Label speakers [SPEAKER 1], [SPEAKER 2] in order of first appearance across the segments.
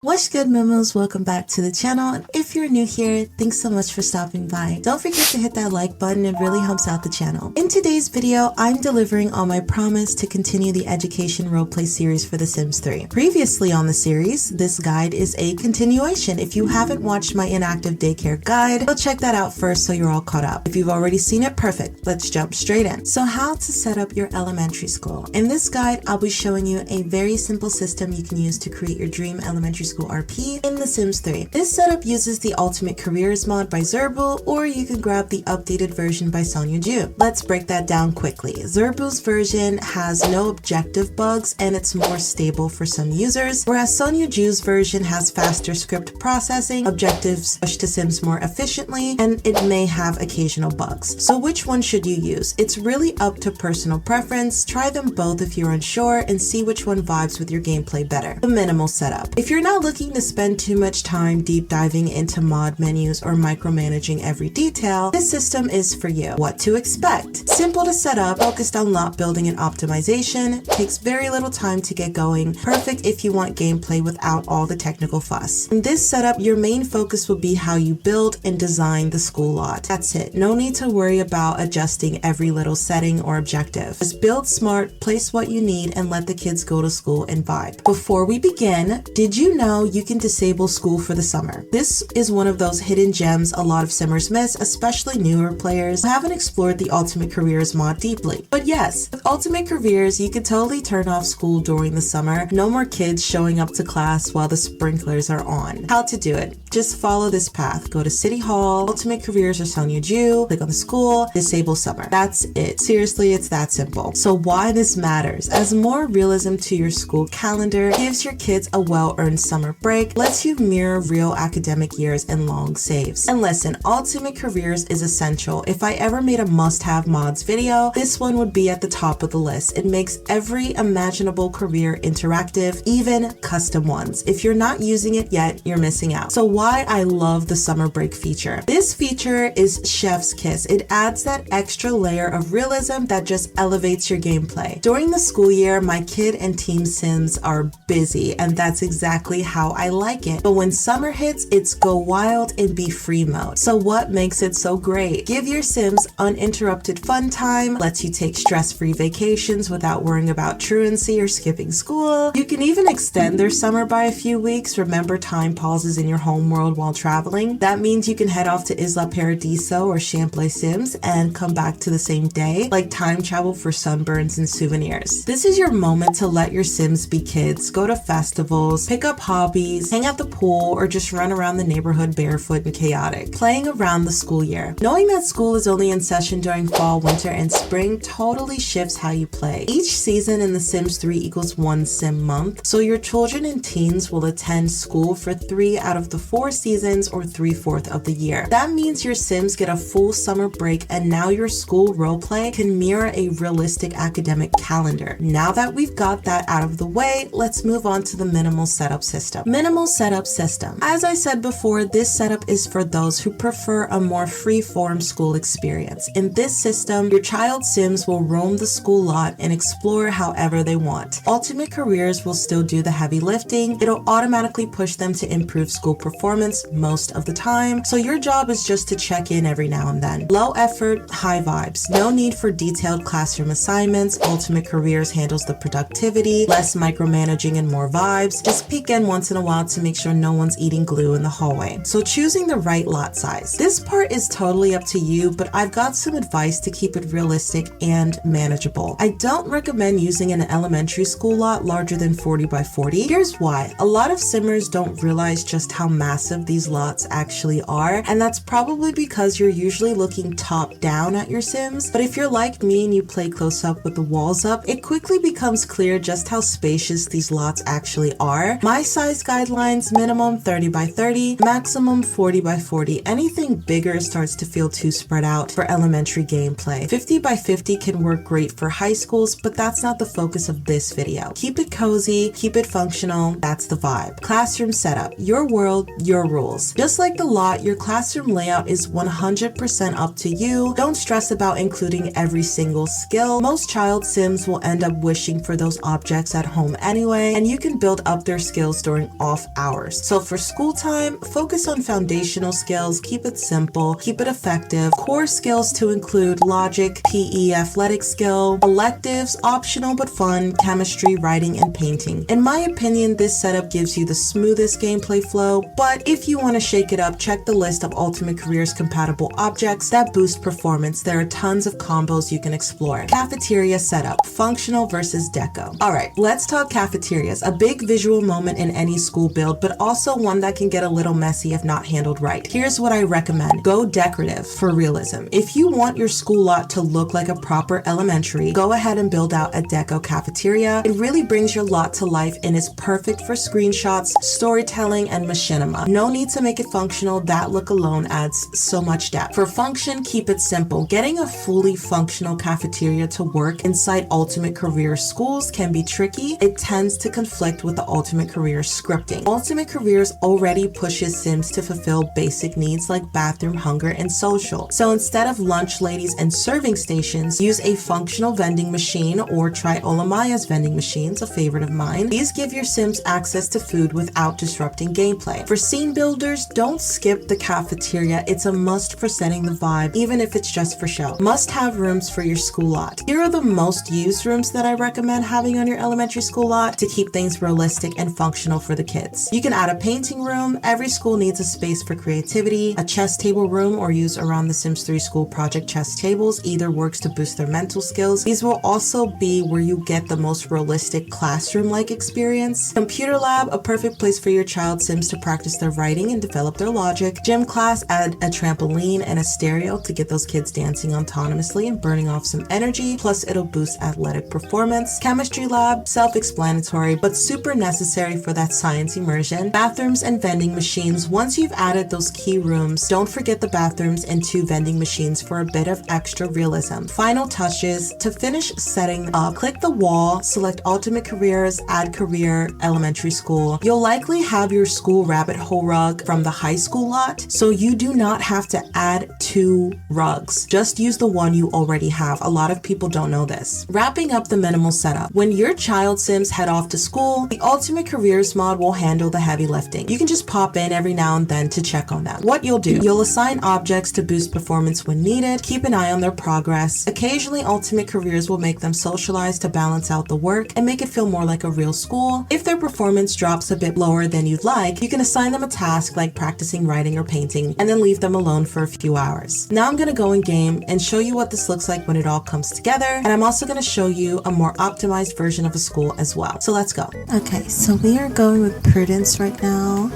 [SPEAKER 1] What's good, Moomos? Welcome back to the channel. And if you're new here, thanks so much for stopping by. Don't forget to hit that like button, it really helps out the channel. In today's video, I'm delivering on my promise to continue the education roleplay series for The Sims 3. Previously on the series, this guide is a continuation. If you haven't watched my inactive daycare guide, go check that out first so you're all caught up. If you've already seen it, perfect. Let's jump straight in. So how to set up your elementary school. In this guide, I'll be showing you a very simple system you can use to create your dream elementary school RP in The Sims 3. This setup uses the Ultimate Careers mod by 𝐵𝐻𝐻, or you can grab the updated version by 𝐿𝐻𝐻𝐻. Let's break that down quickly. 𝐵𝐻𝐻's version has no objective bugs and it's more stable for some users, whereas 𝐿𝐻𝐻𝐻's version has faster script processing, objectives push to Sims more efficiently, and it may have occasional bugs. So which one should you use? It's really up to personal preference. Try them both if you're unsure and see which one vibes with your gameplay better. The minimal setup. If you're not looking to spend too much time deep diving into mod menus or micromanaging every detail, this system is for you. What to expect? Simple to set up, focused on lot building and optimization, takes very little time to get going, perfect if you want gameplay without all the technical fuss. In this setup, your main focus will be how you build and design the school lot. That's it. No need to worry about adjusting every little setting or objective. Just build smart, place what you need, and let the kids go to school and vibe. Before we begin, did you know you can disable school for the summer? This is one of those hidden gems a lot of Simmers miss, especially newer players who haven't explored the Ultimate Careers mod deeply. But yes, with Ultimate Careers, you can totally turn off school during the summer. No more kids showing up to class while the sprinklers are on. How to do it? Just follow this path. Go to City Hall, Ultimate Careers or 𝐿𝐻𝐻𝐻, click on the school, disable summer. That's it. Seriously, it's that simple. So why this matters? As more realism to your school calendar gives your kids a well-earned summer break, lets you mirror real academic years and long saves. And listen, Ultimate Careers is essential. If I ever made a must-have mods video, this one would be at the top of the list. It makes every imaginable career interactive, even custom ones. If you're not using it yet, you're missing out. So why I love the summer break feature. This feature is chef's kiss. It adds that extra layer of realism that just elevates your gameplay. During the school year, my kid and team Sims are busy, and that's exactly how I like it. But when summer hits, it's go wild and be free mode. So what makes it so great? Give your Sims uninterrupted fun time, lets you take stress-free vacations without worrying about truancy or skipping school. You can even extend their summer by a few weeks. Remember, time pauses in your home world while traveling. That means you can head off to 𝐒𝐿𝐻𝐻𝐻 or Champlain Sims and come back to the same day, like time travel for sunburns and souvenirs. This is your moment to let your Sims be kids, go to festivals, pick up hobbies, hang out the pool, or just run around the neighborhood barefoot and chaotic, playing around the school year. Knowing that school is only in session during fall, winter, and spring totally shifts how you play. Each season in The Sims 3 equals one sim month, so your children and teens will attend school for 3 out of the 4 seasons or 3/4 of the year. That means your Sims get a full summer break, and now your school roleplay can mirror a realistic academic calendar. Now that we've got that out of the way, let's move on to the minimal setup system. Minimal setup system. As I said before, this setup is for those who prefer a more free-form school experience. In this system, your child Sims will roam the school lot and explore however they want. Ultimate Careers will still do the heavy lifting. It'll automatically push them to improve school performance most of the time, so your job is just to check in every now and then. Low effort, high vibes. No need for detailed classroom assignments. Ultimate Careers handles the productivity, less micromanaging and more vibes. Just peek in once in a while to make sure no one's eating glue in the hallway. So choosing the right lot size. This part is totally up to you, but I've got some advice to keep it realistic and manageable. I don't recommend using an elementary school lot larger than 40 by 40. Here's why. A lot of Simmers don't realize just how massive these lots actually are, and that's probably because you're usually looking top down at your Sims. But if you're like me and you play close up with the walls up, it quickly becomes clear just how spacious these lots actually are. My side size guidelines: minimum 30 by 30, maximum 40 by 40. Anything bigger starts to feel too spread out for elementary gameplay. 50 by 50 can work great for high schools, but that's not the focus of this video. Keep it cozy, keep it functional, that's the vibe. Classroom setup: your world, your rules. Just like the lot, your classroom layout is 100% up to you. Don't stress about including every single skill. Most child sims will end up wishing for those objects at home anyway, and you can build up their skills during off hours. So for school time, focus on foundational skills, keep it simple, keep it effective. Core skills to include logic, PE athletic skill, electives, optional but fun, chemistry, writing, and painting. In my opinion, this setup gives you the smoothest gameplay flow, but if you want to shake it up, check the list of Ultimate Careers compatible objects that boost performance. There are tons of combos you can explore. Cafeteria setup: functional versus deco. Alright, let's talk cafeterias. A big visual moment in any school build, but also one that can get a little messy if not handled right. Here's what I recommend. Go decorative for realism. If you want your school lot to look like a proper elementary, go ahead and build out a deco cafeteria. It really brings your lot to life and is perfect for screenshots, storytelling, and machinima. No need to make it functional. That look alone adds so much depth. For function, keep it simple. Getting a fully functional cafeteria to work inside Ultimate Career schools can be tricky. It tends to conflict with the Ultimate Career scripting. Ultimate Careers already pushes sims to fulfill basic needs like bathroom, hunger, and social. So instead of lunch ladies and serving stations, use a functional vending machine or try 𝖈𝖚𝐻 vending machines, a favorite of mine. These give your sims access to food without disrupting gameplay. For scene builders, don't skip the cafeteria. It's a must for setting the vibe, even if it's just for show. Must have rooms for your school lot. Here are the most used rooms that I recommend having on your elementary school lot to keep things realistic and functional for the kids. You can add a painting room. Every school needs a space for creativity. A chess table room, or use around the Sims 3 school project chess tables. Either works to boost their mental skills. These will also be where you get the most realistic classroom-like experience. Computer lab, a perfect place for your child sims to practice their writing and develop their logic. Gym class, add a trampoline and a stereo to get those kids dancing autonomously and burning off some energy, plus it'll boost athletic performance. Chemistry lab, self-explanatory, but super necessary for that science immersion. Bathrooms and vending machines. Once you've added those key rooms, don't forget the bathrooms and 2 vending machines for a bit of extra realism. Final touches. To finish setting up, click the wall, select Ultimate Careers, add career, elementary school. You'll likely have your school rabbit hole rug from the high school lot, so you do not have to add 2 rugs. Just use the one you already have. A lot of people don't know this. Wrapping up the minimal setup. When your child sims head off to school, the Ultimate Careers mod will handle the heavy lifting. You can just pop in every now and then to check on them. What you'll do, you'll assign objects to boost performance when needed, keep an eye on their progress. Occasionally, Ultimate Careers will make them socialize to balance out the work and make it feel more like a real school. If their performance drops a bit lower than you'd like, you can assign them a task like practicing writing or painting and then leave them alone for a few hours. Now I'm gonna go in game and show you what this looks like when it all comes together, and I'm also gonna show you a more optimized version of a school as well. So let's go. Okay, so we are going with Prudence right now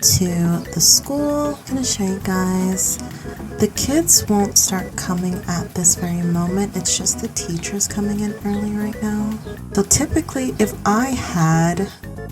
[SPEAKER 1] to the school. I'm gonna show you guys. The kids won't start coming at this very moment. It's just the teachers coming in early right now. So typically, if I had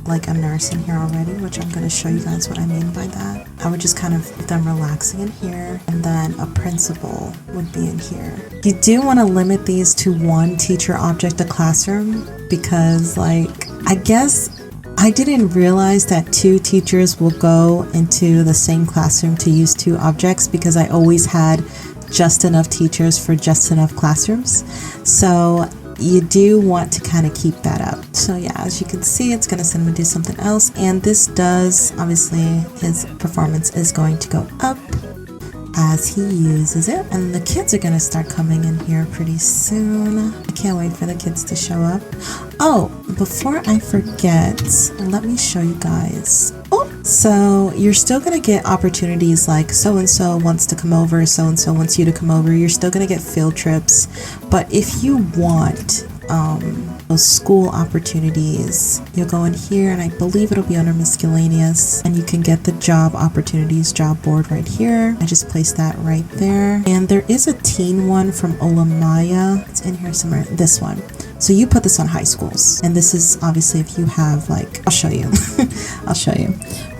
[SPEAKER 1] like a nurse in here already, which I'm going to show you guys what I mean by that, I would just kind of have them relaxing in here, and then a principal would be in here. You do want to limit these to 1 teacher object a classroom, because like, I guess I didn't realize that 2 teachers will go into the same classroom to use 2 objects, because I always had just enough teachers for just enough classrooms. So you do want to kind of keep that up. So yeah, as you can see, it's going to send him to do something else, and this does, obviously, his performance is going to go up as he uses it. And the kids are going to start coming in here pretty soon. I can't wait for the kids to show up. Oh, before I forget, let me show you guys. Oh, so you're still going to get opportunities like so-and-so wants to come over, so-and-so wants you to come over. You're still going to get field trips. But if you want those school opportunities, you'll go in here, and I believe it'll be under Miscellaneous, and you can get the job opportunities job board right here. I just placed that right there. And there is a teen one from 𝐈𝖚𝐻. It's in here somewhere, this one. So you put this on high schools. And this is obviously if you have like, I'll show you. I'll show you.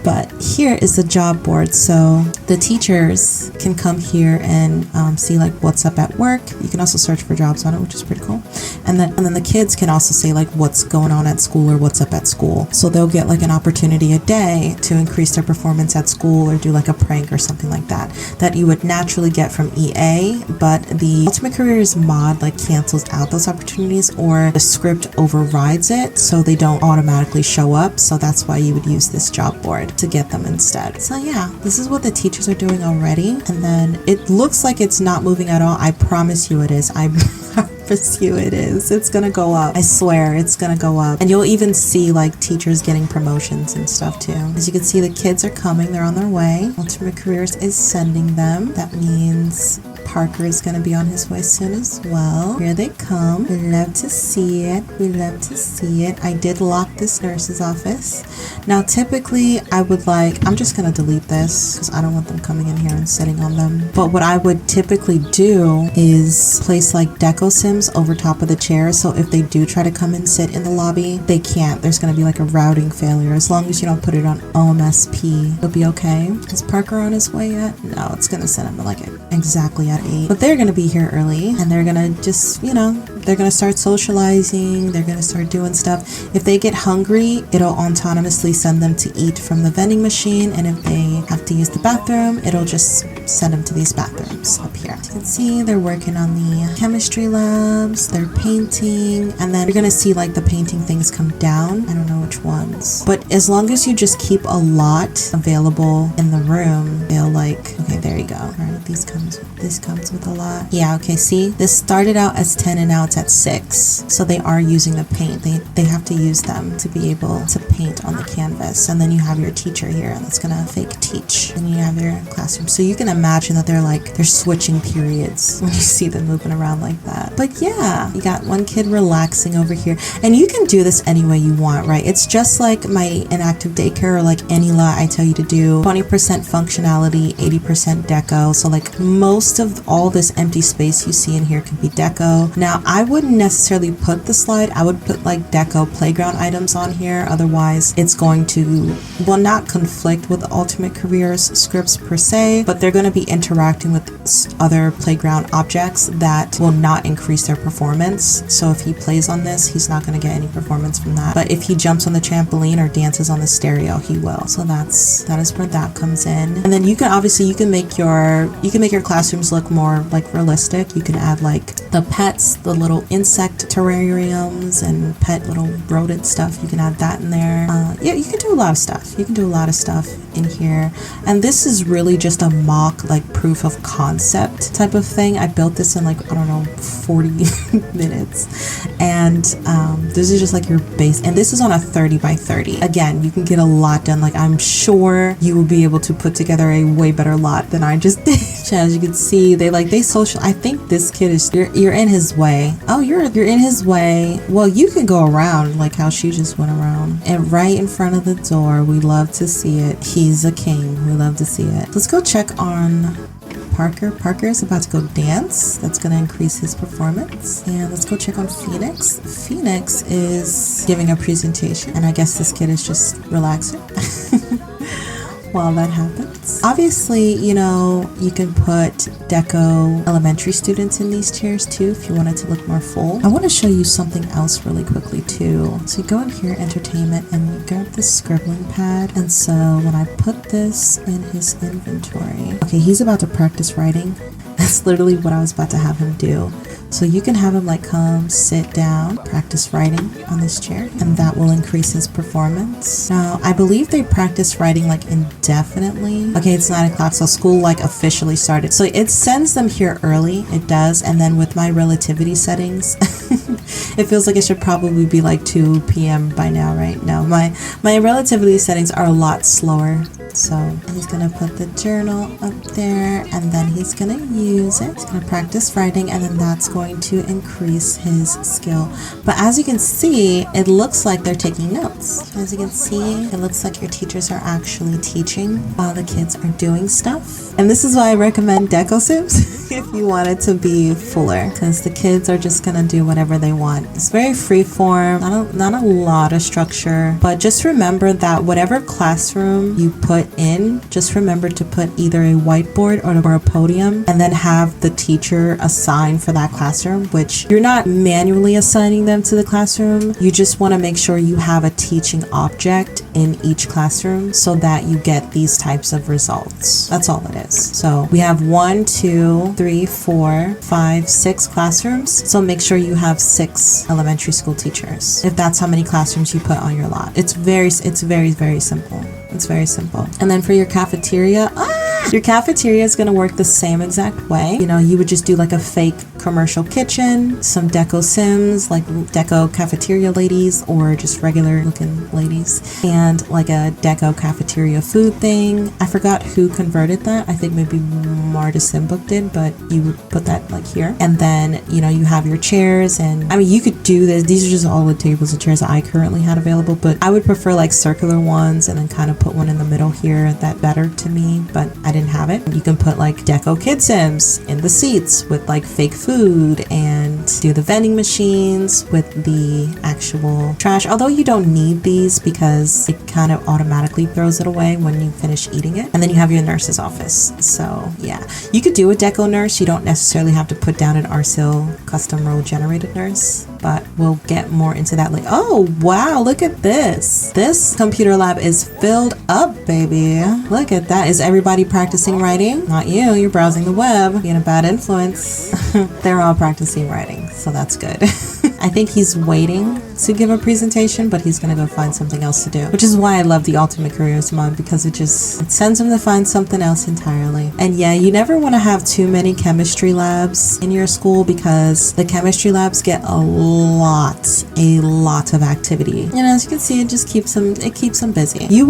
[SPEAKER 1] But here is the job board. So the teachers can come here and see like what's up at work. You can also search for jobs on it, which is pretty cool. And then the kids can also say like what's going on at school or what's up at school. So they'll get like an opportunity a day to increase their performance at school or do like a prank or something like that you would naturally get from EA. But the Ultimate Careers mod like cancels out those opportunities, or the script overrides it so they don't automatically show up. So that's why you would use this job board to get them instead. So yeah, this is what the teachers are doing already. And then it looks like it's not moving at all. I promise you it is. I promise you it is. It's gonna go up. I swear it's gonna go up. And you'll even see like teachers getting promotions and stuff too. As you can see, the kids are coming. They're on their way. Ultimate Careers is sending them. That means Parker is going to be on his way soon as well. Here they come. We love to see it. We love to see it. I did lock this nurse's office. Now, typically, I would like, I'm just going to delete this because I don't want them coming in here and sitting on them. But what I would typically do is place like deco sims over top of the chairs. So if they do try to come and sit in the lobby, they can't. There's going to be like a routing failure. As long as you don't put it on OMSP, it'll be okay. Is Parker on his way yet? No, it's going to send him like exactly at 8. But they're going to be here early and they're going to just, you know, they're going to start socializing. They're going to start doing stuff. If they get hungry, it'll autonomously send them to eat from the vending machine. And if they have to use the bathroom, it'll just send them to these bathrooms up here. As you can see, they're working on the chemistry labs. They're painting. And then you're going to see like the painting things come down. I don't know which ones. But as long as you just keep a lot available in the room, they'll like, okay, there you go. All right, this comes with a lot. Yeah, okay, see? This started out as 10 and now it's at 6. So they are using the paint. They have to use them to be able to paint on the canvas. And then you have your teacher here that's gonna fake teach. And you have your classroom. So you can imagine that they're switching periods when you see them moving around like that. But yeah, you got one kid relaxing over here. And you can do this any way you want, right? It's just like my inactive daycare or like any lot I tell you to do. 20% functionality, 80% deco. So like most of all this empty space you see in here can be deco. Now I wouldn't necessarily put the slide. I would put like deco playground items on here. Otherwise it's going to, well, not conflict with Ultimate Careers scripts per se, but they're going to be interacting with other playground objects that will not increase their performance. So if he plays on this, he's not going to get any performance from that. But if he jumps on the trampoline or dances on the stereo, he will. So that is where that comes in. And then you can obviously you can make your classrooms look more like realistic. You can add like the pets, the little insect terrariums and pet little rodent stuff. You can add that in there. Yeah, you can do a lot of stuff. You can do a lot of stuff in here. And this is really just a mock like proof of concept type of thing. I built this in like, I don't know, 40 minutes. And this is just like your base. And this is on a 30 by 30. Again, you can get a lot done. Like I'm sure you will be able to put together a way better lot than I just did. As you can see, they social. I think this kid is, you're in his way. Oh, you're in his way. Well, you can go around like how she just went around. And right in front of the door, we love to see it. He's a king. We love to see it. Let's go check on Parker. Parker is about to go dance. That's going to increase his performance. And let's go check on Phoenix. Phoenix is giving a presentation. And I guess this kid is just relaxing while that happens. Obviously, you know, you can put deco elementary students in these chairs too if you want it to look more full. I want to show you something else really quickly too. So you go in here, entertainment, and you grab this scribbling pad. And so when I put this in his inventory, okay, he's about to practice writing. That's literally what I was about to have him do. So you can have him like come sit down, practice writing on this chair, and that will increase his performance. Now, I believe they practice writing like indefinitely. Okay, it's 9 o'clock, so school like officially started. So it sends them here early, it does, and then with my relativity settings, it feels like it should probably be like 2 p.m. by now, right? No, my relativity settings are a lot slower. So he's gonna put the journal up there, and then he's gonna use it. He's gonna practice writing, and then that's going to increase his skill. But as you can see, it looks like they're taking notes. As you can see, it looks like your teachers are actually teaching while the kids are doing stuff. And this is why I recommend 𝐑𝐄𝐀 if you want it to be fuller, because the kids are just gonna do whatever they want. It's very free form, not a lot of structure, but just remember that whatever classroom you put in, just remember to put either a whiteboard or a podium, and then have the teacher assign for that classroom, which you're not manually assigning them to the classroom. You just want to make sure you have a teaching object in each classroom so that you get these types of results. That's all it is. So we have 1, 2, 3, 4, 5, 6 classrooms. So make sure you have 6 elementary school teachers, if that's how many classrooms you put on your lot. It's very simple. It's very simple. And then for your cafeteria, your cafeteria is going to work the same exact way. You know, you would just do like a fake commercial kitchen, some deco sims, like deco cafeteria ladies, or just regular looking ladies, and like a deco cafeteria food thing. I forgot who converted that. I think maybe 𝐷𝐻𝐼𝐴 did, but you would put that like here. And then, you know, you have your chairs, and I mean, you could do this. These are just all the tables and chairs that I currently had available, but I would prefer like circular ones and then kind of put one in the middle here. That better to me, but I didn't have it. You can put like deco kid sims in the seats with like fake food, and do the vending machines with the actual trash, although you don't need these because it kind of automatically throws it away when you finish eating it. And then you have your nurse's office. So yeah, you could do a deco nurse. You don't necessarily have to put down an RSIL custom role generated nurse, but we'll get more into that later. Oh wow, look at this. This computer lab is filled up, baby. Look at that. Is everybody practicing writing? Not you. You're browsing the web, being a bad influence. They're all practicing writing, so that's good. I think he's waiting to give a presentation, but he's gonna go find something else to do, which is why I love the Ultimate Careers mod, because it sends him to find something else entirely. And yeah, you never want to have too many chemistry labs in your school, because the chemistry labs get a lot of activity. And as you can see, it just keeps them busy. You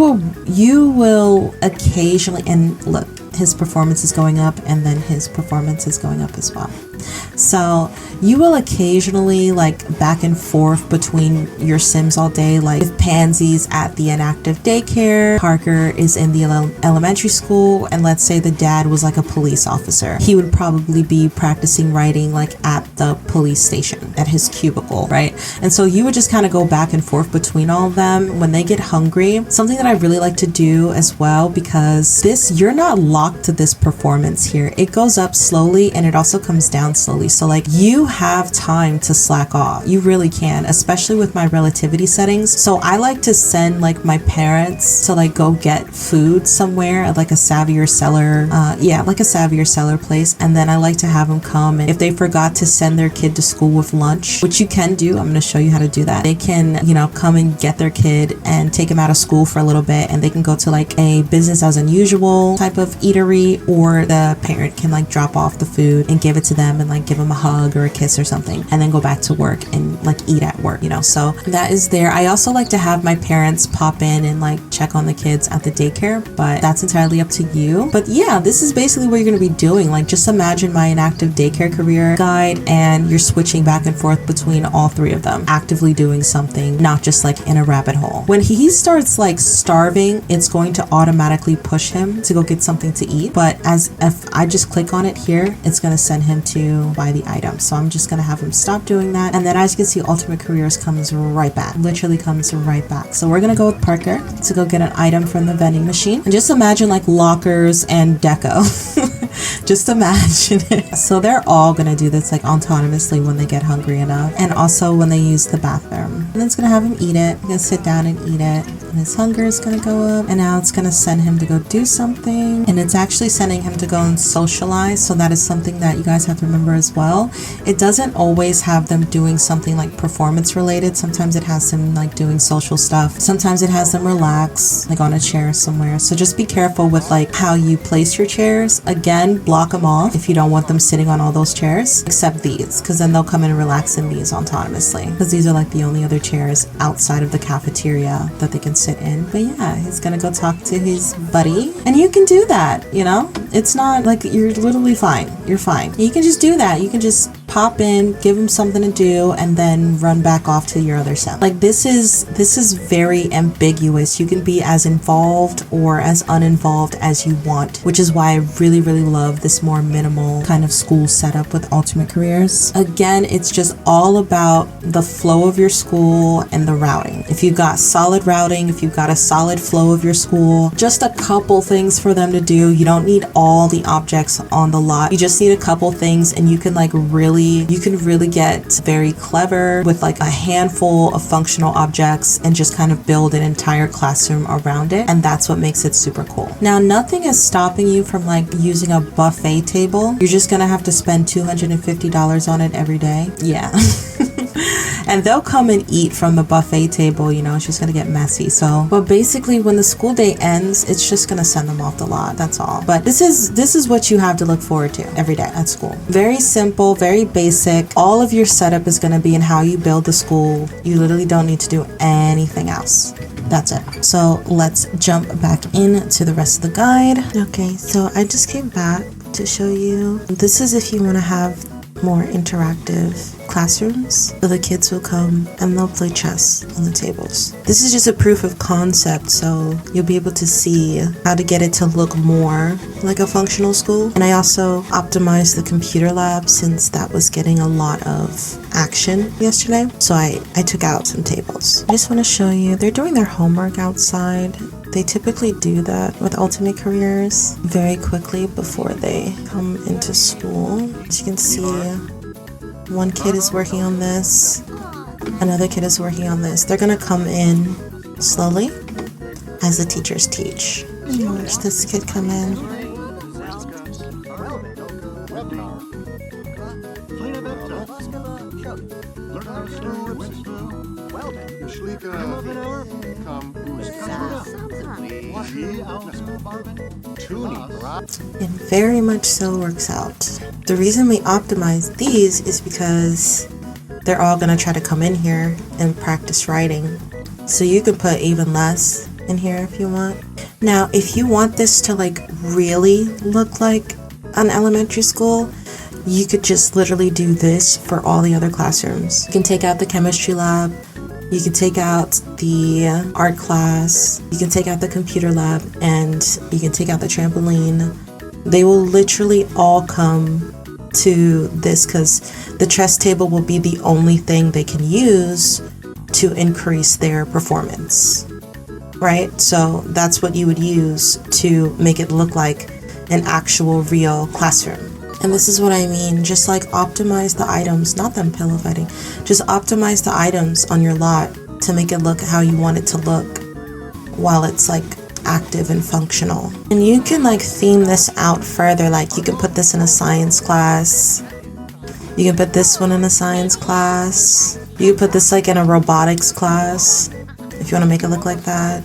[SPEAKER 1] will occasionally, and look, his performance is going up, and then his performance is going up as well. So you will occasionally like back and forth between your sims all day. Like if Pansy's at the inactive daycare, Parker is in the elementary school, and let's say the dad was like a police officer, he would probably be practicing writing like at the police station at his cubicle, right? And so you would just kind of go back and forth between all of them. When they get hungry, something that I really like to do as well, because you're not locked to this performance here. It goes up slowly, and it also comes down slowly. So like you have time to slack off. You really can, especially with my relativity settings. So I like to send like my parents to like go get food somewhere at like a savvier seller, like a savvier seller place. And then I like to have them come, and if they forgot to send their kid to school with lunch, which you can do, I'm going to show you how to do that. They can, you know, come and get their kid and take him out of school for a little bit, and they can go to like a business as unusual type of eatery, or the parent can like drop off the food and give it to them and like give them a hug or a kiss or something, and then go back to work and like eat at work, you know. So that is there. I also like to have my parents pop in and like check on the kids at the daycare, but that's entirely up to you. But yeah, this is basically what you're going to be doing. Like just imagine my inactive daycare career guide, and you're switching back and forth between all 3 of them, actively doing something, not just like in a rabbit hole. When he starts like starving, it's going to automatically push him to go get something to eat, but if I just click on it here, it's going to send him to buy the item. So I'm just going to have him stop doing that, and then as you can see, Ultimate Careers comes right back, literally comes right back. So we're going to go with Parker to go get an item from the vending machine, and just imagine like lockers and deco. Just imagine it. So they're all going to do this like autonomously when they get hungry enough, and also when they use the bathroom. And then it's going to have him eat it. He's going to sit down and eat it, and his hunger is going to go up, and now it's going to send him to go do something, and it's actually sending him to go and socialize. So that is something that you guys have to remember as well. It doesn't always have them doing something like performance related. Sometimes it has them like doing social stuff. Sometimes it has them relax like on a chair somewhere. So just be careful with like how you place your chairs. Again, block them off if you don't want them sitting on all those chairs, except these, because then they'll come in and relax in these autonomously, because these are like the only other chairs outside of the cafeteria that they can sit in. But yeah, he's gonna go talk to his buddy. And you can do that, you know? It's not like you're literally fine. You're fine. You can just do that. You can just pop in, give him something to do, and then run back off to your other set. Like this is very ambiguous. You can be as involved or as uninvolved as you want, which is why I really love this more minimal kind of school setup with Ultimate Careers. Again, it's just all about the flow of your school and the routing. If you've got solid routing, if you've got a solid flow of your school, just a couple things for them to do. You don't need all the objects on the lot. You just need a couple things, and you can really get very clever with like a handful of functional objects and just kind of build an entire classroom around it. And that's what makes it super cool. Now, nothing is stopping you from like using a buffet table. You're just gonna have to spend $250 on it every day. Yeah. And they'll come and eat from the buffet table, you know, it's just gonna get messy. So, but basically when the school day ends, it's just gonna send them off the lot, that's all. But this is what you have to look forward to every day at school. Very simple, very basic. All of your setup is gonna be in how you build the school. You literally don't need to do anything else. That's it. So let's jump back into the rest of the guide. Okay, so I just came back to show you. This is if you wanna have more interactive classrooms. So the kids will come and they'll play chess on the tables. This is just a proof of concept, so you'll be able to see how to get it to look more like a functional school. And I also optimized the computer lab since that was getting a lot of action yesterday. So I took out some tables. I just want to show you, they're doing their homework outside. They typically do that with Ultimate Careers very quickly before they come into school. As you can see, one kid is working on this, another kid is working on this. They're gonna come in slowly as the teachers teach. Watch this kid come in. It very much so works out. The reason we optimize these is because they're all gonna try to come in here and practice writing. So you can put even less in here if you want. Now, if you want this to like really look like an elementary school, you could just literally do this for all the other classrooms. You can take out the chemistry lab, you can take out the art class, you can take out the computer lab, and you can take out the trampoline. They will literally all come to this because the chess table will be the only thing they can use to increase their performance, right? So that's what you would use to make it look like an actual real classroom. And this is what I mean, just like optimize the items, not them pillow fighting, just optimize the items on your lot to make it look how you want it to look while it's like active and functional. And you can like theme this out further, like you can put this in a science class, you can put this one in a science class, you can put this like in a robotics class if you want to make it look like that.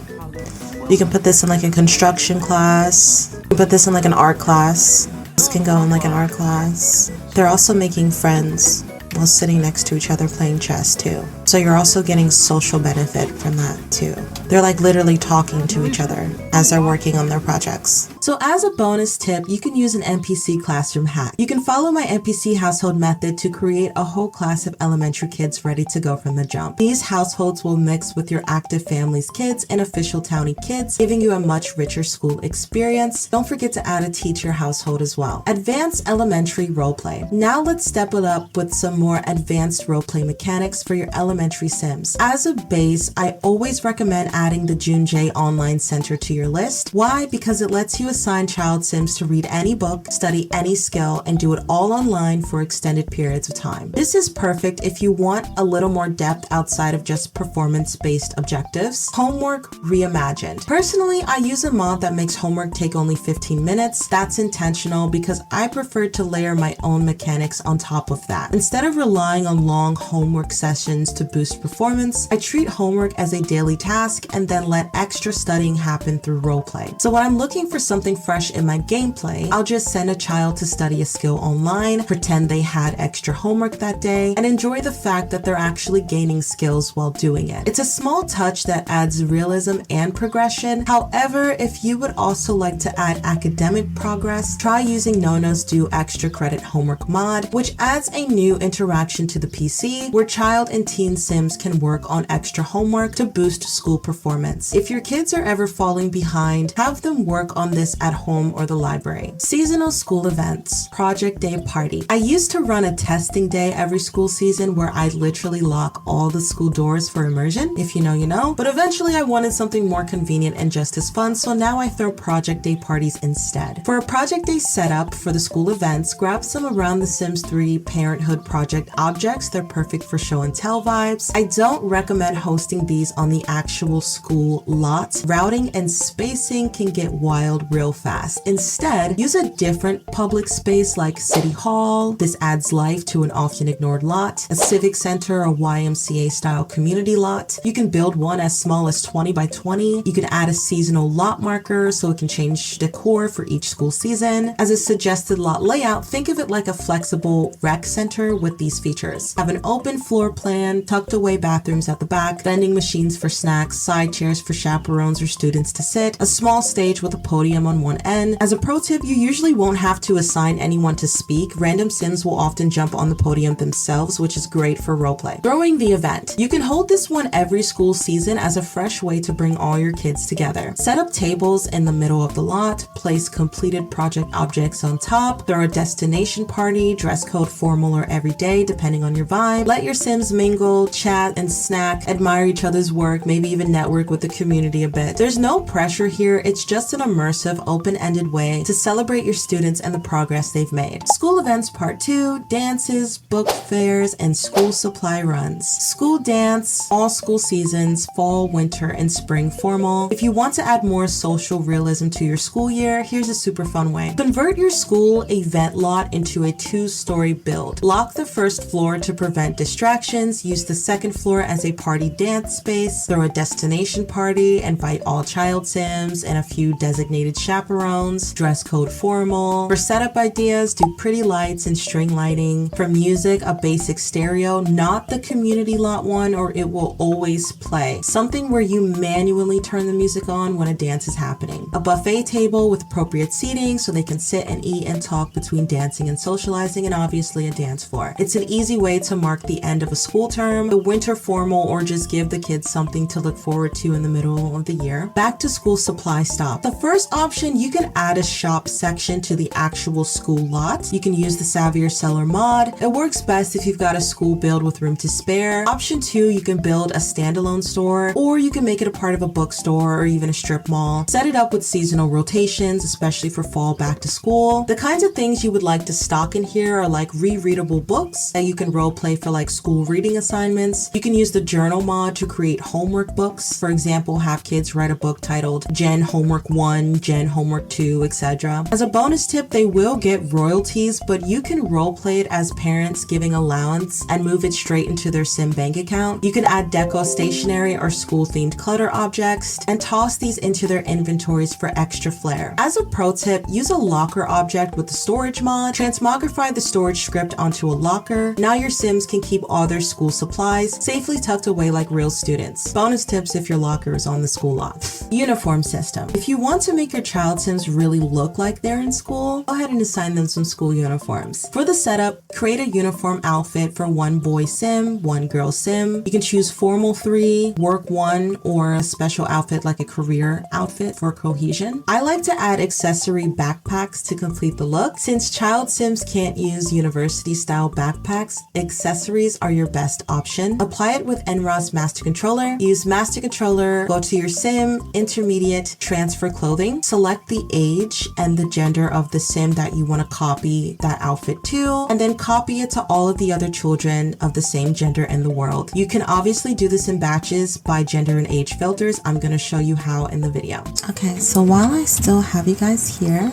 [SPEAKER 1] You can put this in like a construction class, you can put this in like an art class. This can go in like an art class. They're also making friends while sitting next to each other playing chess too. So you're also getting social benefit from that too. They're like literally talking to each other as they're working on their projects. So as a bonus tip, you can use an NPC classroom hack. You can follow my NPC household method to create a whole class of elementary kids ready to go from the jump. These households will mix with your active family's kids and official townie kids, giving you a much richer school experience. Don't forget to add a teacher household as well. Advanced elementary roleplay. Now let's step it up with some more advanced roleplay mechanics for your elementary sims. As a base, I always recommend adding the Junjay Online Center to your list. Why? Because it lets you assign child sims to read any book, study any skill, and do it all online for extended periods of time. This is perfect if you want a little more depth outside of just performance-based objectives. Homework reimagined. Personally, I use a mod that makes homework take only 15 minutes. That's intentional because I prefer to layer my own mechanics on top of that. Instead of relying on long homework sessions to boost performance, I treat homework as a daily task and then let extra studying happen through roleplay. So when I'm looking for something fresh in my gameplay, I'll just send a child to study a skill online, pretend they had extra homework that day, and enjoy the fact that they're actually gaining skills while doing it. It's a small touch that adds realism and progression. However, if you would also like to add academic progress, try using Nona's Do Extra Credit Homework mod, which adds a new interaction to the PC where child and teen sims can work on extra homework to boost school performance. If your kids are ever falling behind, have them work on this at home or the library. Seasonal school events. Project Day Party. I used to run a testing day every school season where I'd literally lock all the school doors for immersion. If you know, you know. But eventually I wanted something more convenient and just as fun, so now I throw Project Day parties instead. For a Project Day setup for the school events, grab some around the Sims 3 Parenthood project objects. They're perfect for show and tell vibes. I don't recommend hosting these on the actual school lot. Routing and spacing can get wild real fast. Instead, use a different public space like City Hall. This adds life to an often ignored lot. A civic center or YMCA style community lot. You can build one as small as 20 by 20. You can add a seasonal lot marker so it can change decor for each school season. As a suggested lot layout, think of it like a flexible rec center with these features. Have an open floor plan, tucked away bathrooms at the back, vending machines for snacks, side chairs for chaperones or students to sit, a small stage with a podium on one end. As a pro tip, you usually won't have to assign anyone to speak. Random sims will often jump on the podium themselves, which is great for roleplay. Throwing the event. You can hold this one every school season as a fresh way to bring all your kids together. Set up tables in the middle of the lot, place completed project objects on top, throw a destination party, dress code formal or everyday depending on your vibe. Let your sims mingle, chat, and snack, admire each other's work, maybe even network with the community a bit. There's no pressure here, it's just an immersive, open-ended way to celebrate your students and the progress they've made. School events part 2, dances, book fairs, and school supply runs. School dance, all school seasons, fall, winter, and spring formal. If you want to add more social realism to your school year, here's a super fun way. Convert your school event lot into a 2-story build. Lock the first floor to prevent distractions, use the second floor as a party dance space, throw a destination party, invite all child sims and a few designated chaperones, dress code formal. For setup ideas, do pretty lights and string lighting. For music, a basic stereo, not the community lot one or it will always play. Something where you manually turn the music on when a dance is happening. A buffet table with appropriate seating so they can sit and eat and talk between dancing and socializing, and obviously a dance floor. It's an easy way to mark the end of a school term, the winter formal, or just give the kids something to look forward to in the middle of the year. Back to school supply stop. The first option, you can add a shop section to the actual school lot. You can use the Savvier Seller mod. It works best if you've got a school build with room to spare. Option 2, you can build a standalone store, or you can make it a part of a bookstore or even a strip mall. Set it up with seasonal rotations, especially for fall back to school. The kinds of things you would like to stock in here are like rereadable books that you can role play for like school reading assignments. You can use the journal mod to create homework books. For example, have kids write a book titled Gen Homework 1, Gen Homework 2, etc. As a bonus tip, they will get royalties, but you can role play it as parents giving allowance and move it straight into their sim bank account. You can add deco stationery or school themed clutter objects and toss these into their inventories for extra flair. As a pro tip, use a locker object with the storage mod. Transmogrify the storage script onto a locker. Now your sims can keep all their school supplies safely tucked away like real students. Bonus tips if your locker is on the school lot. Uniform system. If you want to make your child sims really look like they're in school, go ahead and assign them some school uniforms. For the setup, create a uniform outfit for one boy sim, one girl sim. You can choose formal 3, work 1, or a special outfit like a career outfit for cohesion. I like to add accessory backpacks to complete the look. Since child sims can't use university style backpacks, accessories are your best option. Apply it with NROS Master Controller. Use Master Controller, go to your sim, intermediate, transfer clothing, select the age and the gender of the sim that you want to copy that outfit to, and then copy it to all of the other children of the same gender in the world. You can obviously do this in batches by gender and age filters. I'm going to show you how in the video. Okay, so while I still have you guys here,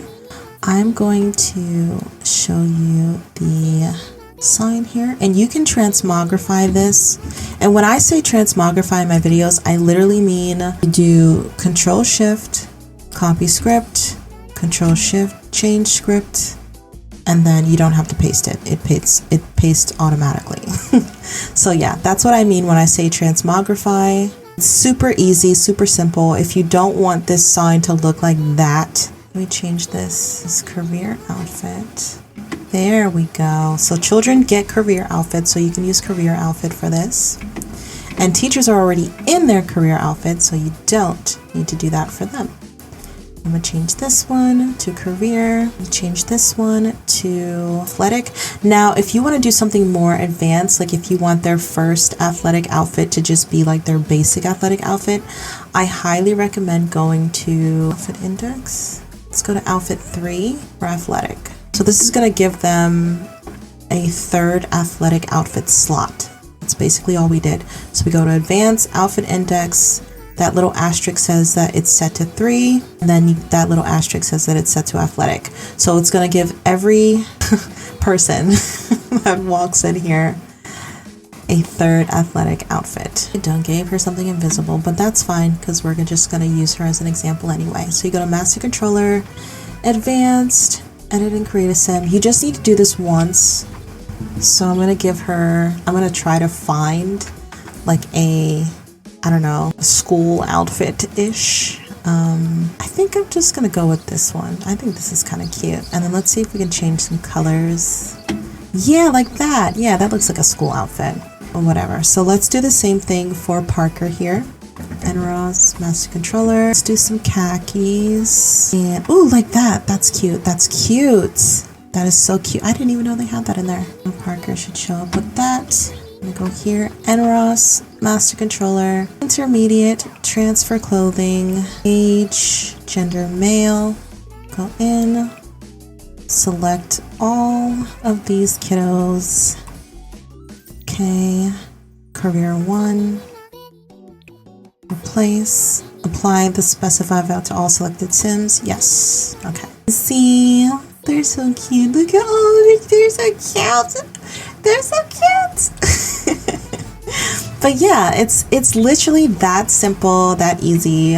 [SPEAKER 1] I'm going to show you the sign here, and you can transmogrify this. And when I say transmogrify in my videos, I literally mean you do Control Shift, copy script, Control Shift, change script, and then you don't have to paste it. It pastes automatically. So yeah, that's what I mean when I say transmogrify. It's super easy, super simple. If you don't want this sign to look like that, let me change this career outfit. There we go. So children get career outfits, so you can use career outfit for this. And teachers are already in their career outfit, so you don't need to do that for them. I'm gonna change this one to career, change this one to athletic. Now, if you wanna do something more advanced, like if you want their first athletic outfit to just be like their basic athletic outfit, I highly recommend going to outfit index. Let's go to outfit 3 for athletic. So this is gonna give them a third athletic outfit slot. That's basically all we did. So we go to advanced, outfit index, that little asterisk says that it's set to 3, and then that little asterisk says that it's set to athletic. So it's gonna give every person that walks in here a third athletic outfit. I don't gave her something invisible, but that's fine because we're just gonna use her as an example anyway. So you go to Master Controller, Advanced, Edit and Create a Sim. You just need to do this once. So I'm gonna try to find like a, I don't know, a school outfit-ish. I think I'm just gonna go with this one. I think this is kind of cute. And then let's see if we can change some colors. Yeah, like that. Yeah, that looks like a school outfit or whatever. So let's do the same thing for Parker here. NROS, Master Controller. Let's do some khakis. And, ooh, like that. That's cute. That's cute. That is so cute. I didn't even know they had that in there. Parker should show up with that. I'm gonna go here, NROS, Master Controller, Intermediate, Transfer Clothing, Age, Gender Male, go in, select all of these kiddos. Okay, Career 1, replace, apply the specified value to all selected Sims, yes, okay. See, they're so cute, look at all, they're so cute. They're so cute. But yeah, it's literally that simple, that easy.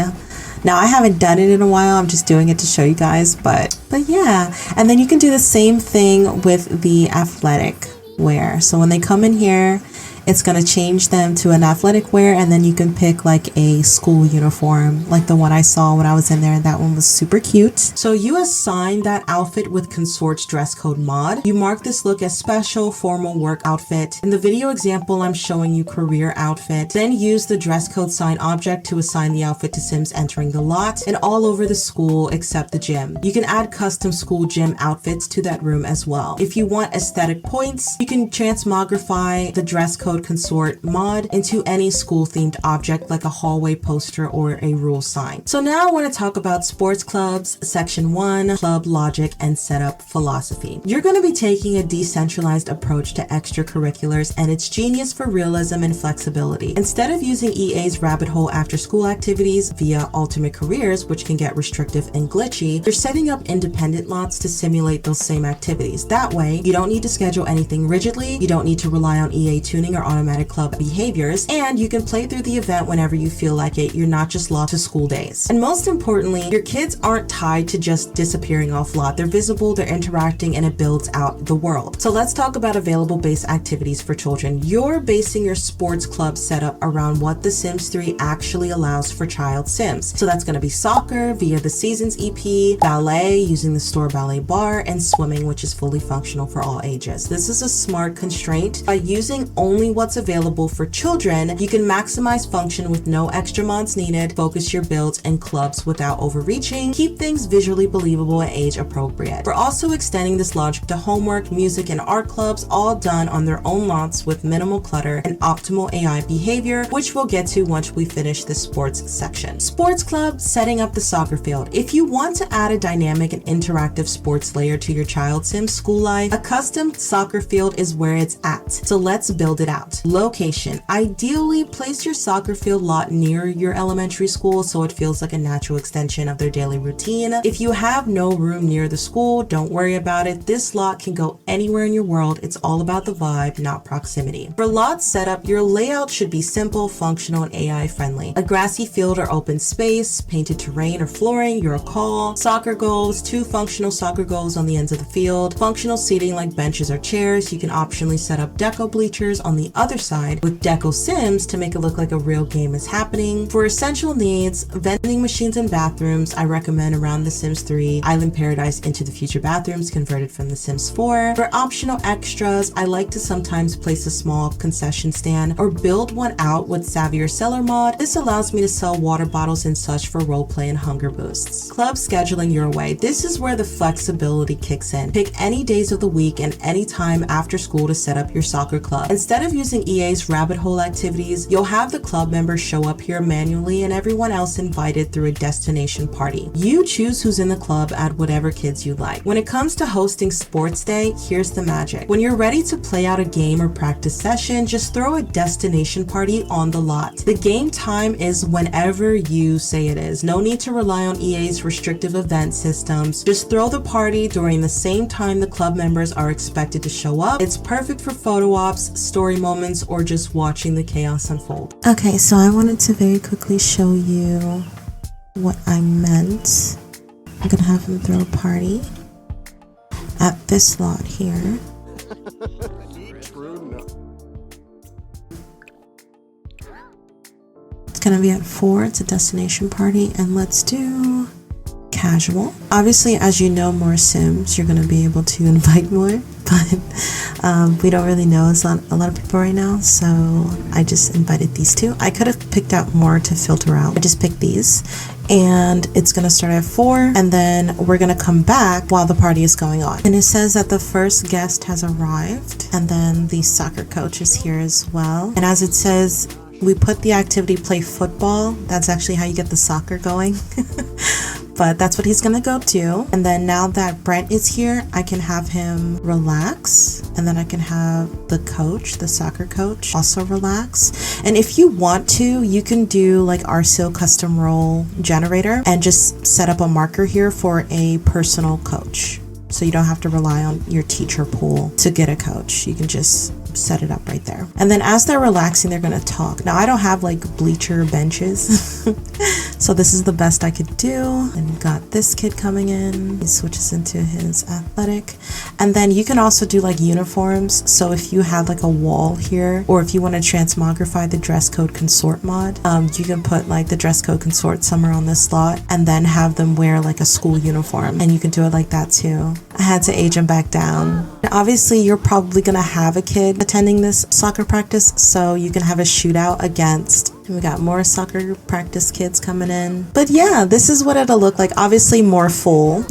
[SPEAKER 1] Now I haven't done it in a while. I'm just doing it to show you guys, but yeah. And then you can do the same thing with the athletic wear. So when they come in here, it's going to change them to an athletic wear, and then you can pick like a school uniform, like the one I saw when I was in there. That one was super cute. So you assign that outfit with Consort's dress code mod. You mark this look as special formal work outfit. In the video example, I'm showing you career outfit. Then use the dress code sign object to assign the outfit to Sims entering the lot and all over the school except the gym. You can add custom school gym outfits to that room as well. If you want aesthetic points, you can transmogrify the dress code Consort mod into any school themed object like a hallway poster or a rule sign. So now I want to talk about sports clubs, section 1, club logic and setup philosophy. You're going to be taking a decentralized approach to extracurriculars, and it's genius for realism and flexibility. Instead of using EA's rabbit hole after school activities via Ultimate Careers, which can get restrictive and glitchy, you're setting up independent lots to simulate those same activities. That way, you don't need to schedule anything rigidly, you don't need to rely on EA tuning or automatic club behaviors, and you can play through the event whenever you feel like it. You're not just lost to school days. And most importantly, your kids aren't tied to just disappearing off lot. They're visible, they're interacting, and it builds out the world. So let's talk about available base activities for children. You're basing your sports club setup around what The Sims 3 actually allows for child Sims. So that's going to be soccer via the Seasons EP, ballet using the store ballet bar, and swimming, which is fully functional for all ages. This is a smart constraint. By using only what's available for children, you can maximize function with no extra mods needed, focus your builds and clubs without overreaching, keep things visually believable and age appropriate. We're also extending this logic to homework, music, and art clubs, all done on their own lots with minimal clutter and optimal AI behavior, which we'll get to once we finish the sports section. Sports club, setting up the soccer field. If you want to add a dynamic and interactive sports layer to your child Sim school life, a custom soccer field is where it's at. So let's build it out. layout. Location. Ideally, place your soccer field lot near your elementary school so it feels like a natural extension of their daily routine. If you have no room near the school, don't worry about it. This lot can go anywhere in your world. It's all about the vibe, not proximity. For lot setup, your layout should be simple, functional, and AI friendly. A grassy field or open space, painted terrain or flooring, your call. Soccer goals, 2 functional soccer goals on the ends of the field. Functional seating like benches or chairs. You can optionally set up deco bleachers on the other side with deco sims to make it look like a real game is happening. For essential needs, vending machines and bathrooms, I recommend around the Sims 3 Island Paradise Into the Future bathrooms converted from the Sims 4. For optional extras, I like to sometimes place a small concession stand or build one out with Savvier Seller mod. This allows me to sell water bottles and such for roleplay and hunger boosts. Club scheduling your way. This is where the flexibility kicks in. Pick any days of the week and any time after school to set up your soccer club. Instead of using EA's rabbit hole activities, you'll have the club members show up here manually and everyone else invited through a destination party. You choose who's in the club, add whatever kids you like. When it comes to hosting sports day, here's the magic. When you're ready to play out a game or practice session, just throw a destination party on the lot. The game time is whenever you say it is. No need to rely on EA's restrictive event systems. Just throw the party during the same time the club members are expected to show up. It's perfect for photo ops, story moments, or just watching the chaos unfold. Okay, so I wanted to very quickly show you what I meant. I'm gonna have him throw a party at this lot here. It's gonna be at 4, it's a destination party, and let's do casual. Obviously, as you know more Sims, you're gonna be able to invite more, but we don't really know a lot of people right now, so I just invited these 2. I could have picked out more to filter out. I just picked these, and it's gonna start at 4, and then we're gonna come back while the party is going on. And it says that the first guest has arrived, and then the soccer coach is here as well. And as it says, we put the activity play football. That's actually how you get the soccer going. But that's what he's gonna go do. And then now that Brent is here, I can have him relax. And then I can have the coach, the soccer coach, also relax. And if you want to, you can do like RSIL custom role generator and just set up a marker here for a personal coach. So you don't have to rely on your teacher pool to get a coach. You can just set it up right there. And then as they're relaxing, they're gonna talk. Now I don't have like bleacher benches, so this is the best I could do. And you got this kid coming in. He switches into his athletic. And then you can also do like uniforms. So if you have like a wall here, or if you want to transmogrify the dress code consort mod, you can put like the dress code consort somewhere on this slot and then have them wear like a school uniform. And you can do it like that too. I had to age him back down. Now, obviously, you're probably gonna have a kid attending this soccer practice, so you can have a shootout against. We got more soccer practice kids coming in. But yeah, this is what it'll look like. Obviously more full,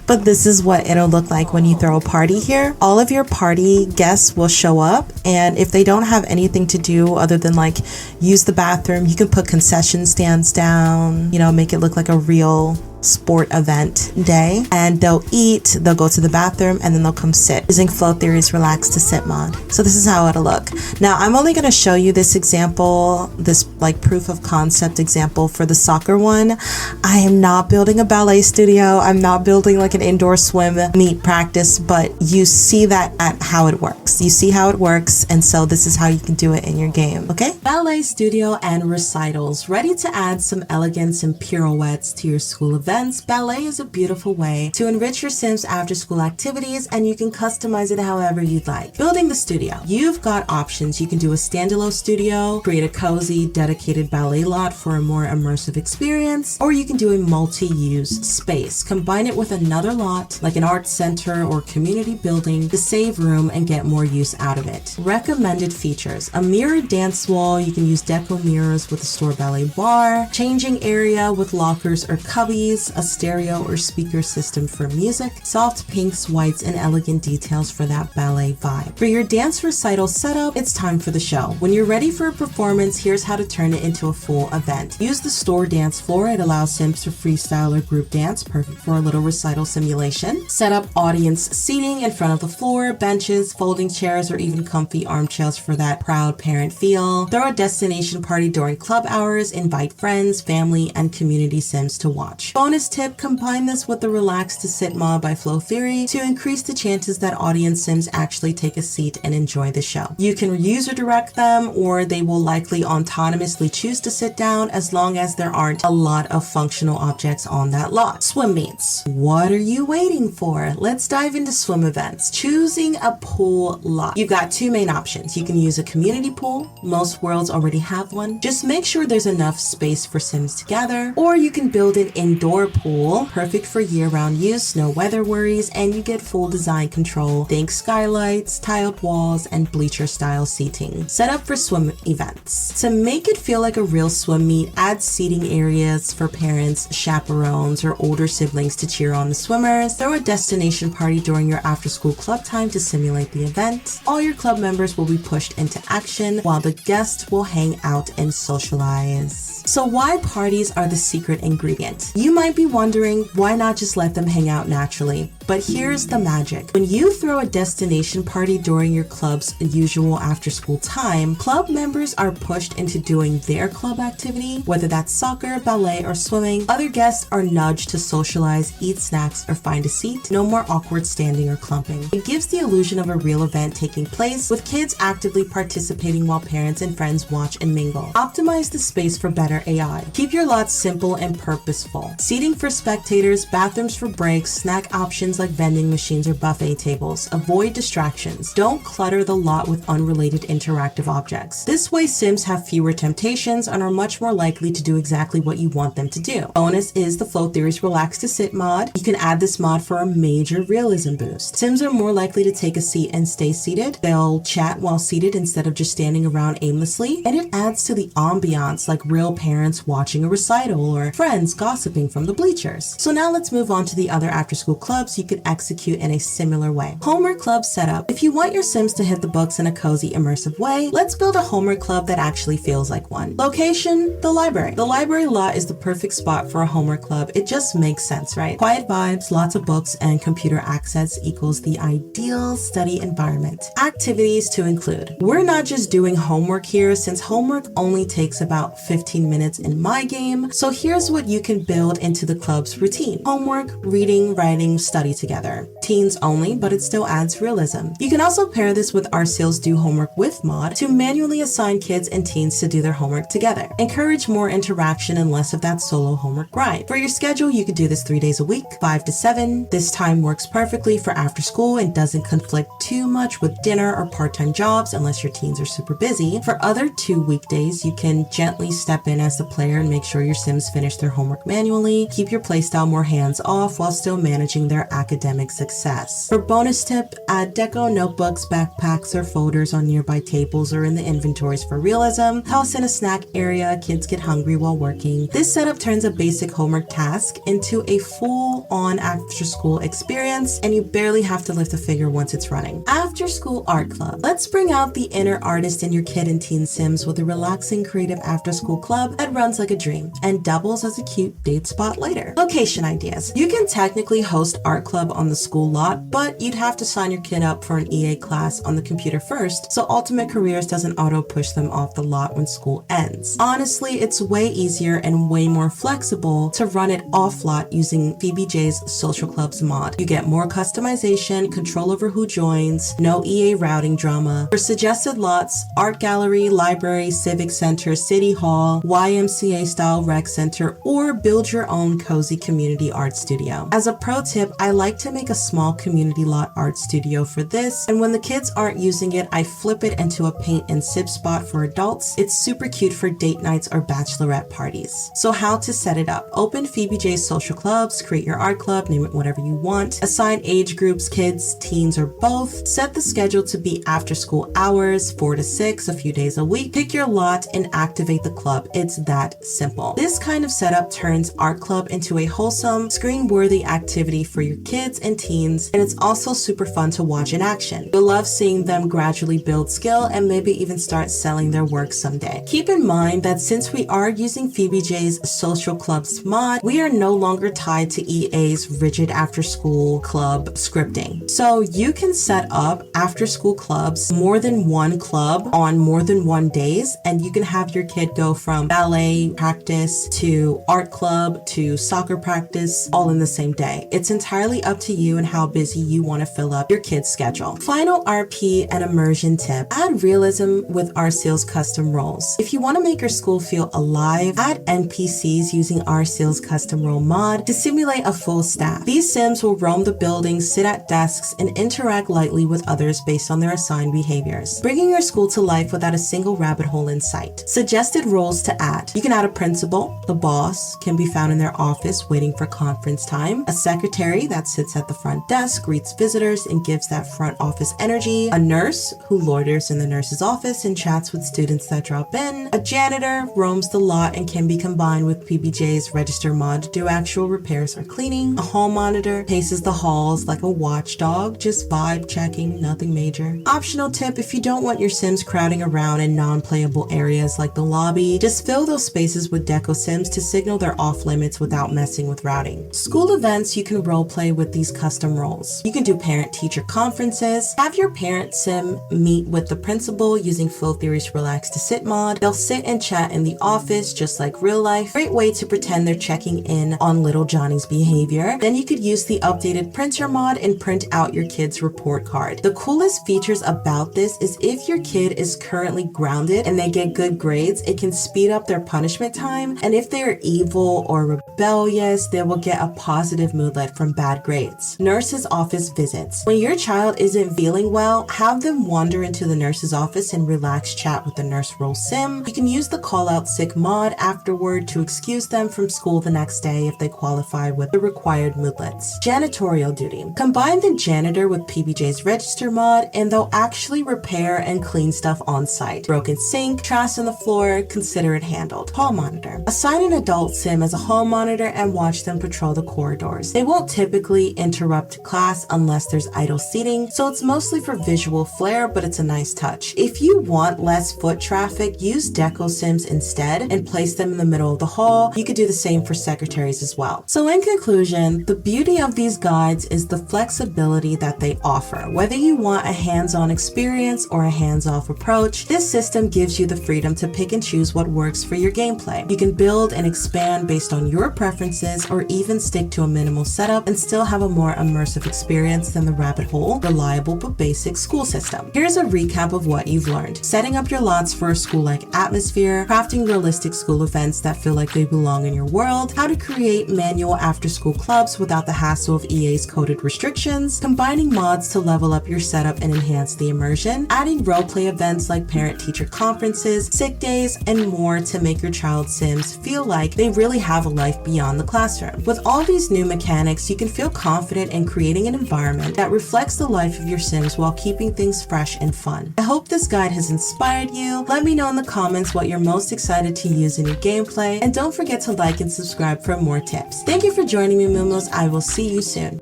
[SPEAKER 1] but this is what it'll look like when you throw a party here. All of your party guests will show up, and if they don't have anything to do other than like use the bathroom, you can put concession stands down, you know, make it look like a real sport event day, and they'll eat, they'll go to the bathroom, and then they'll come sit using Flow Theory's Relax to Sit mod. So this is how it'll look. Now I'm only going to show you this example, this like proof of concept example for the soccer one. I am not building a ballet studio. I'm not building like an indoor swim meet practice, but you see that at how it works. You see how it works, and so this is how you can do it in your game, okay? Ballet studio and recitals. Ready to add some elegance and pirouettes to your school event? Ballet is a beautiful way to enrich your Sims after school activities, and you can customize it however you'd like. Building the studio. You've got options. You can do a standalone studio, create a cozy, dedicated ballet lot for a more immersive experience, or you can do a multi-use space. Combine it with another lot, like an art center or community building, to save room and get more use out of it. Recommended features. A mirrored dance wall. You can use deco mirrors with a store ballet bar, changing area with lockers or cubbies, bass, a stereo or speaker system for music, soft pinks, whites, and elegant details for that ballet vibe. For your dance recital setup, it's time for the show. When you're ready for a performance, here's how to turn it into a full event. Use the store dance floor. It allows Sims to freestyle or group dance, perfect for a little recital simulation. Set up audience seating in front of the floor, benches, folding chairs, or even comfy armchairs for that proud parent feel. Throw a destination party during club hours. Invite friends, family, and community Sims to watch. Bonus tip, combine this with the Relax to Sit mod by 𝐹𝐿 to increase the chances that audience Sims actually take a seat and enjoy the show. You can user direct them, or they will likely autonomously choose to sit down as long as there aren't a lot of functional objects on that lot. Swim meets. What are you waiting for? Let's dive into swim events. Choosing a pool lot. You've got two main options. You can use a community pool. Most worlds already have one. Just make sure there's enough space for Sims to gather. Or you can build an indoor pool, perfect for year-round use, no weather worries, and you get full design control. Think skylights, tiled walls, and bleacher-style seating. Set up for swim events. To make it feel like a real swim meet, add seating areas for parents, chaperones, or older siblings to cheer on the swimmers. Throw a destination party during your after-school club time to simulate the event. All your club members will be pushed into action, while the guests will hang out and socialize. So why parties are the secret ingredient? You might be wondering, why not just let them hang out naturally? But here's the magic. When you throw a destination party during your club's usual after-school time, club members are pushed into doing their club activity, whether that's soccer, ballet, or swimming. Other guests are nudged to socialize, eat snacks, or find a seat. No more awkward standing or clumping. It gives the illusion of a real event taking place, with kids actively participating while parents and friends watch and mingle. Optimize the space for better AI. Keep your lots simple and purposeful. Seating for spectators, bathrooms for breaks, snack options like vending machines or buffet tables. Avoid distractions. Don't clutter the lot with unrelated interactive objects. This way, Sims have fewer temptations and are much more likely to do exactly what you want them to do. Bonus is the 𝐹𝐿's Relax to Sit mod. You can add this mod for a major realism boost. Sims are more likely to take a seat and stay seated. They'll chat while seated instead of just standing around aimlessly, and it adds to the ambiance, like real parents watching a recital or friends gossiping from the bleachers. So now let's move on to the other after-school clubs you could execute in a similar way. Homework club setup. If you want your Sims to hit the books in a cozy, immersive way, let's build a homework club that actually feels like one. Location, the library. The library lot is the perfect spot for a homework club. It just makes sense, right? Quiet vibes, lots of books, and computer access equals the ideal study environment. Activities to include. We're not just doing homework here, since homework only takes about 15 minutes in my game. So here's what you can build into the club's routine. Homework, reading, writing, study together. Teens only, but it still adds realism. You can also pair this with our Sales Do Homework With mod to manually assign kids and teens to do their homework together. Encourage more interaction and less of that solo homework grind. For your schedule, you could do this 3 days a week, 5 to 7. This time works perfectly for after school and doesn't conflict too much with dinner or part-time jobs unless your teens are super busy. For other 2 weekdays, you can gently step in as the player and make sure your Sims finish their homework manually. Keep your playstyle more hands-off while still managing their academic success. For bonus tip, add deco notebooks, backpacks, or folders on nearby tables or in the inventories for realism. Toss in a snack area, kids get hungry while working. This setup turns a basic homework task into a full-on after-school experience, and you barely have to lift a finger once it's running. After-school art club. Let's bring out the inner artist in your kid and teen Sims with a relaxing, creative after-school club that runs like a dream and doubles as a cute date spot later. Location ideas. You can technically host art club on the school lot, but you'd have to sign your kid up for an EA class on the computer first, so Ultimate Careers doesn't auto-push them off the lot when school ends. Honestly, it's way easier and way more flexible to run it off-lot using 𝐵𝐵J's Social Clubs mod. You get more customization, control over who joins, no EA routing drama. For suggested lots, art gallery, library, civic center, city hall, YMCA-style rec center, or build your own cozy community art studio. As a pro tip, I like to make a small community lot art studio for this, and when the kids aren't using it, I flip it into a paint and sip spot for adults. It's super cute for date nights or bachelorette parties. So how to set it up? Open 𝐕𝐵𝐺's social clubs, create your art club, name it whatever you want. Assign age groups, kids, teens, or both. Set the schedule to be after school hours, 4 to 6, a few days a week. Pick your lot and activate the club. It's that simple. This kind of setup turns art club into a wholesome, screen-worthy activity for your kids and teens, and it's also super fun to watch in action. You'll love seeing them gradually build skill and maybe even start selling their work someday. Keep in mind that since we are using 𝐕𝐵𝐺's social clubs mod, we are no longer tied to EA's rigid after-school club scripting. So you can set up after-school clubs, more than one club on more than one days, and you can have your kid go from ballet practice to art club to soccer practice all in the same day. It's entirely up to you and how busy you want to fill up your kid's schedule. Final RP and immersion tip: add realism with 𝐷𝐶𝐿's custom roles. If you want to make your school feel alive, add NPCs using 𝐷𝐶𝐿's custom role mod to simulate a full staff. These Sims will roam the building, sit at desks, and interact lightly with others based on their assigned behaviors, bringing your school to life without a single rabbit hole in sight. Suggested roles to add: you can add a principal. The boss can be found in their office waiting for conference time. A secretary that sits at the front desk, greets visitors, and gives that front office energy. A nurse who loiters in the nurse's office and chats with students that drop in. A janitor roams the lot and can be combined with 𝐕𝐵𝐺's register mod to do actual repairs or cleaning. A hall monitor paces the halls like a watchdog, just vibe checking, nothing major. Optional tip: if you don't want your Sims crowding around in non-playable areas like the lobby, just fill those spaces with deco Sims to signal they're off limits without messing with routing. School events, you can roleplay with these custom roles. You can do parent-teacher conferences. Have your parent Sim meet with the principal using Flow Theory's Relax to Sit mod. They'll sit and chat in the office just like real life. Great way to pretend they're checking in on little Johnny's behavior. Then you could use the updated printer mod and print out your kid's report card. The coolest features about this is if your kid is currently grounded and they get good grades, it can speed up their punishment time, and if they are evil or rebellious, they will get a positive moodlet from bad grades. Nurse's office visits: when your child isn't feeling well, have them wander into the nurse's office and relax chat with the nurse role Sim. You can use the call out sick mod afterward to excuse them from school the next day if they qualify with the required moodlets. Janitorial duty: combine the janitor with 𝐕𝐵𝐺's register mod and they'll actually repair and clean stuff on site. Broken sink, trash on the floor, consider it handled. Hall monitor: assign an adult Sim as a hall monitor and watch them patrol the corridors. They won't typically interrupt class unless there's idle seating, so it's mostly for visual flair, but it's a nice touch. If you want less foot traffic, use deco Sims instead and place them in the middle of the hall. You could do the same for secretaries as well. So in conclusion, the beauty of these guides is the flexibility that they offer. Whether you want a hands-on experience or a hands-off approach, this system gives you the freedom to pick and choose what works for your gameplay. You can build and expand based on your preferences or even stick to a minimal setup and still have a more immersive experience than the rabbit hole, reliable but basic school system. Here's a recap of what you've learned: setting up your lots for a school-like atmosphere, crafting realistic school events that feel like they belong in your world, how to create manual after-school clubs without the hassle of EA's coded restrictions, combining mods to level up your setup and enhance the immersion, adding roleplay events like parent-teacher conferences, sick days, and more to make your child's Sims feel like they really have a life beyond the classroom. With all these new mechanics, you can feel confident in creating an environment that reflects the life of your Sims while keeping things fresh and fun. I hope this guide has inspired you. Let me know in the comments what you're most excited to use in your gameplay, and don't forget to like and subscribe for more tips. Thank you for joining me, Moomos. I will see you soon.